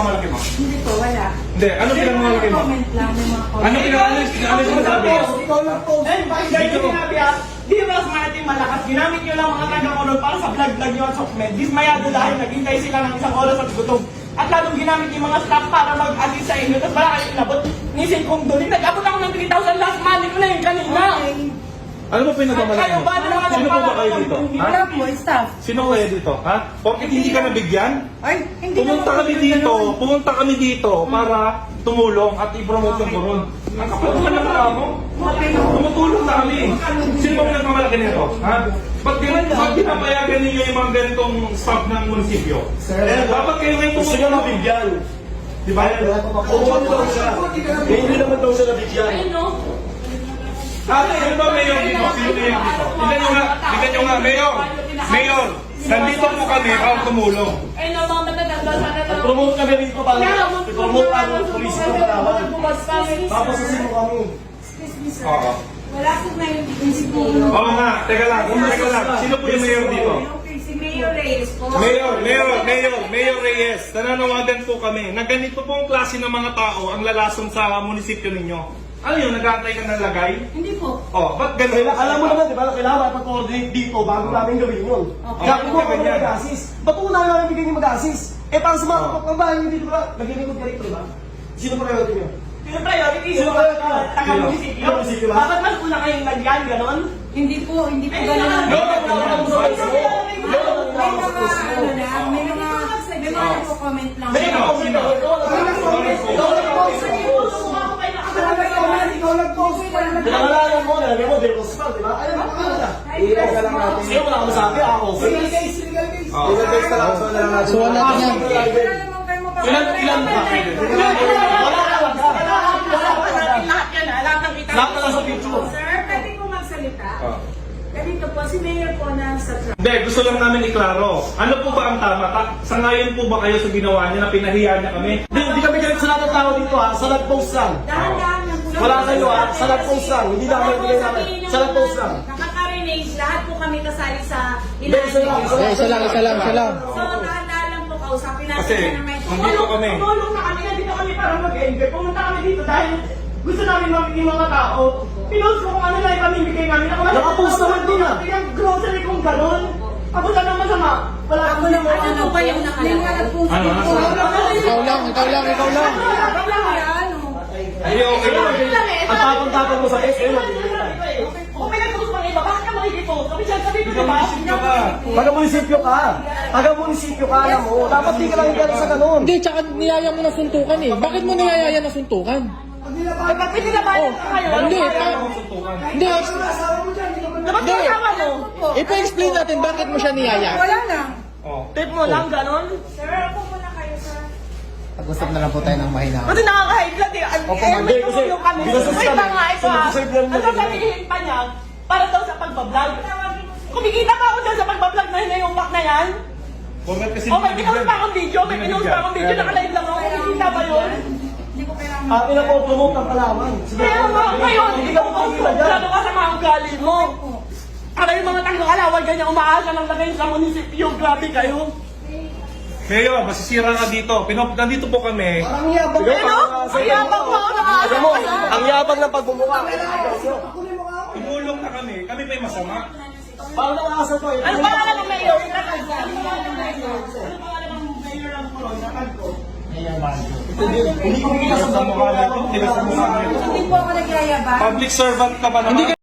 pinagmamalaki mo? Hindi po, wala. Hindi, ano pinagmamalaki mo? Comment lang, may mga comment. Ano sinasabi? Ikaw lang po. Eh, bakit kayo sinabi di ba mas Martin malakas? Ginamit nyo lang mga taga-Coron para sa vlog-vlog nyo at sokmed. Dismayado dahil naghintay sila ng 1 oras at gutom. At lalong ginamit yung mga staff para mag-assist sa inyo. Tapos wala kayong inabot. Nisin kong doon. Nag-abot ako ng 3,000 last money ko na yun kanina. Ano ba pinagmamalaki Kayo mo? ba naman Sino po ba kayo dito? Ha? Wala po, staff. Sino kayo dito? Ha? Bakit hindi ka nabigyan? Ay, hindi Pumunta kami dito para tumulong at i-promote yung Coron. Ang kapag naman ng tao mo, tumutulong na kami. Sino ba pinagmamalaki nito? Ha? Ba't pinapayagan ninyo yung mga ganitong staff ng munisipyo? Dapat kayo ngayon Gusto nyo mabigyan. Di ba? Pumunta daw siya. Hindi naman daw siya nabigyan. Sino ba mayor dito? Sino mayor dito? Tignan nyo nga, mayor! Mayor! Nandito po kami para tumulong. Ay, no, mga matagandal sana na. Promote kami dito para i-promote ang police ng Palawan. Tapos sasino kami. Excuse me, sir. Oo. Wala po na yung principal. Oo nga, teka lang. Sino po yung mayor dito? Okay, si Mayor Reyes po. Mayor Reyes, nananawagan po kami na ganito pong klase ng mga tao ang lalason sa munisipyo ninyo. Ano yun, nag-aantay ka ng lagay? Hindi po. Oh, ba't ganun? Alam mo naman, di ba, kailangan mag-coordinate dito bago namin gawin yun. Kaya kung ako na mag-assist, ba't una namin bigyan yung mag-assist? Eh, para sa mga kapag ng bahay, hindi ba, nag-inikot ka rito, di ba? Sino priority nyo? Sino priority? Sino priority? Taga-munisipyo. Munisipyo ba? Bakit mas una kayong lagyan, ganon? Hindi po ganun. Ay, May mga nagko-comment lang. Pinangalanan mo, nalagyan mo, Del Costal, di ba? Ayun, makakalala ka. Ilaw ka lang natin. Sino mo nakamasabi? Ako. Legal case na lang. So, wala ka yan. Ilan ba? Wala ka lang. Lahat yan, lahat ng kita. Lahat na lang sa picture. Sir, pwede ko magsalita? Ganito po, si Mayor po na sa Hindi, gusto lang namin iklaro. Ano po ba ang tama? Sangayon po ba kayo sa ginawa niya na pinahiya niya kami? Hindi kami galit sa lahat ng tao dito ha. Sa nag-post lang. dahan-dahan lang po. Wala kayo ha. Sa nag-post lang. Hindi na kami bigay namin. Sa nag-post lang. Nakaka-renage, lahat po kami kasali sa Hindi, isa lang. Isa lang. So, dahan-dahan lang po kausapin natin Kasi, na may nandito kami. Tumulong na kami, nandito kami para mag-enjoy. Pumunta kami dito dahil gusto namin mamigay mga tao. Pinost ko kung ano lang ipamimigay namin. Nakapost naman din, ah. Yung grocery kong gano'n. Ako lang naman masama. Wala ako lang. Ano ba yung nakalagay? Ano? Ikaw lang. Ay, okay lang. Ang tapang-tapang mo sa S, eh, Kung may nag-post pang iba, bakit ka makikipost? Sabi ko, di ba? Taga-munisipyo ka. Taga-munisipyo ka, alam mo. Dapat di ka lang galit sa ganun. Hindi, tsaka niyaya mo na suntukan eh. Bakit mo niyayaya na suntukan? Ay, ba't pinilabayan ka kayo? Hindi, hindi. Dapat kasama mo. Ipa-explain natin bakit mo siya niyaya. Wala lang. Tip mo lang, gano'n? Sir, ako muna kayo, sir. Pag-usap na lang po tayo ng mahina. Kasi nakaka-high blood eh. hindi, kasi kami. binasos Wait kami. lang nga, ito So, ah. nag-deserve lang Ang nila. sasabihin pa niya, para daw sa pagbablog. Kumikita pa ako dyan sa pagbablog na hinayumbak na yan. Oh, may pinost pa akong video, nakalive lang ako. Kumikita ba yun? Hindi ko kailangan. Akin na po, promote ng Palawan. Sige, Kaya nga, ngayon, hindi hindi ka ko mo pagkila dyan. Lalo ka sa mga ugali mo. Para yung mga taga-Kalawag, ganyan umaasa ng lagay sa munisipyo. Grabe kayo. Mayor, masisira ka dito. Nandito po kami. Ang yabang. Ano? Ang yabang mo, Alam mo, ang yabang ng pagmumukha. Tumulong na kami. Kami pa yung masama. Paano ang asa to? Ano pangalan ng mayor? Ano pangalan ng mayor ng Corona? Hindi ko makikita sa Sa mukha na ito. Tinasa mukha na ito. Hindi po ako nagyayabang. Public servant ka ba naman?